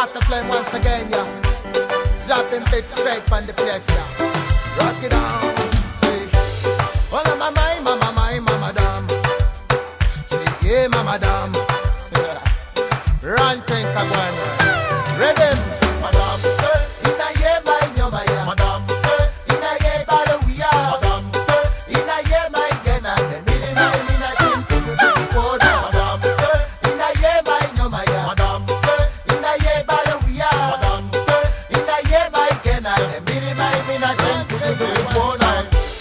Rasta flame once again, yeah. Dropping bits straight from the place, yeah. Rock it down, see. Oh, mama, damn. See, yeah, mama, damn. Yeah. Run things are going well. Rhythm, Madamse. In a year, my nyomaya. Madamse. In a year, bado we are. Madamse. In a year, my gena. The mini, mina, chin, kudu, kudu, Madamse. In a year, my nyomaya. Madamse. In a year, bado we are. Madamse. In a year, my gena. The mini, mina, chin, kudu, kudu,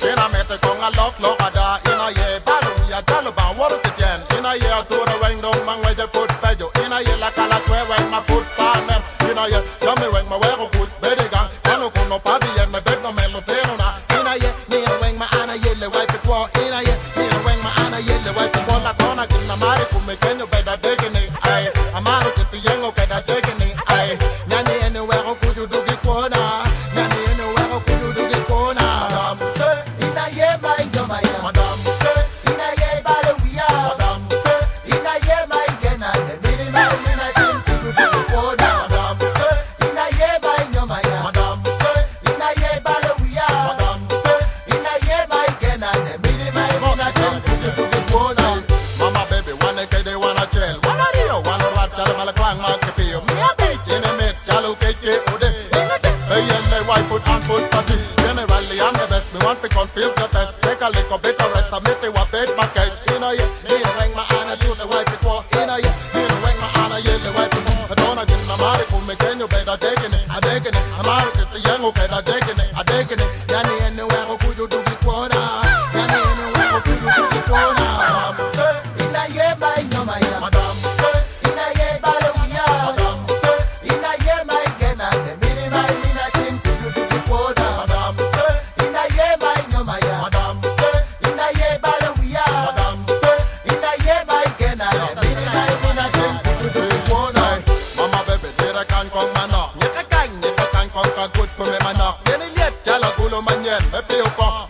in a mete con a lock, ada. In a year, bado we are. Taliban, what is the gen? In a year, to the wing, don't man, where they put pejo. In a year, like a lot, where my put partner. In a year, tell me when my wear good, baby gang. I don't know party and my bed no melotero na. In a year, me and wing my Anna yellow wipe it war. In a year, me and wing my Anna yellow wipe it war. La tona in the marico, me can you better digging it. Aye, I'm out of the young okay that digging it. Aye, Nanny anywhere could you do get corner? Nanny anywhere could you do get corner? Madamse, in a year, my Jomaya. Madamse, in a year, by the we are. Madamse, in a year, my Gena. The minute my minute, could you do get corner? Madamse, in a year, my Jomaya. Madamse, in a year, by the we are. Madamse, in a year, my Gena. The minute my minute, could you do get corner? Mama baby, wanna get they wanna chill. Wanna deal, wanna watch all my clang market peel. Me a beach in a mid, jalo cake, ude. Hey, and my wife put on foot party. Generally, I'm the best. Me want to confuse the test. Take a little bit of rest. I make it what bait my cage. In a year, me and wing my Anna, you the wife it war. In a year, me and wing my Anna, you the wife it war. I don't get the marico, me can you better taking it. I taking it. I'm out of the young okay, I taking it. I taking it. Yanni anywhere, how could you do it corner? Yanni anywhere, how could you do it corner? Madamse, in a year, my Nomaya. Madamse, in a year, by the we are. Madamse, in a year, my Gena. The minute my minute, could you do it corner? Madamse, in a year, my Nomaya. Madamse, in a year, by the we are. Madamse, in a year, my Gena. The minute my minute, could you do it corner? Mama baby, did I can't come man up. Yet I can't come good for me man up. Then yet, Jala Gulo Manyan, baby, you come.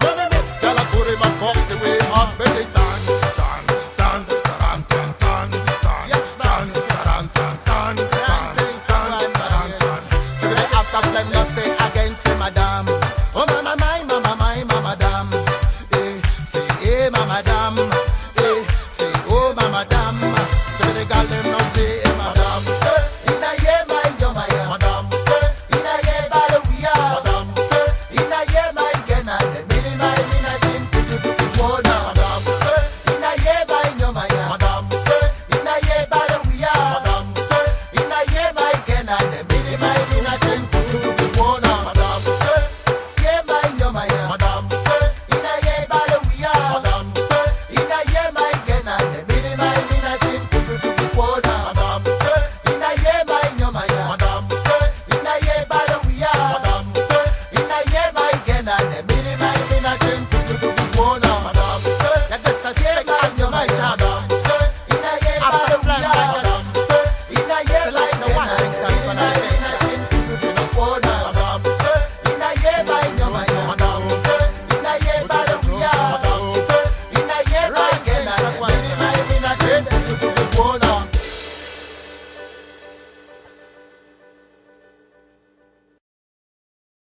Jala Guri man cock the way up, baby, tan, tan, tan, tan, tan, tan, tan. Yes, tan, tan, tan, tan, tan, tan, tan, tan. So they after them, you say again, say madam. Oh, mama, my, madam. Eh, say, eh, mama, madam.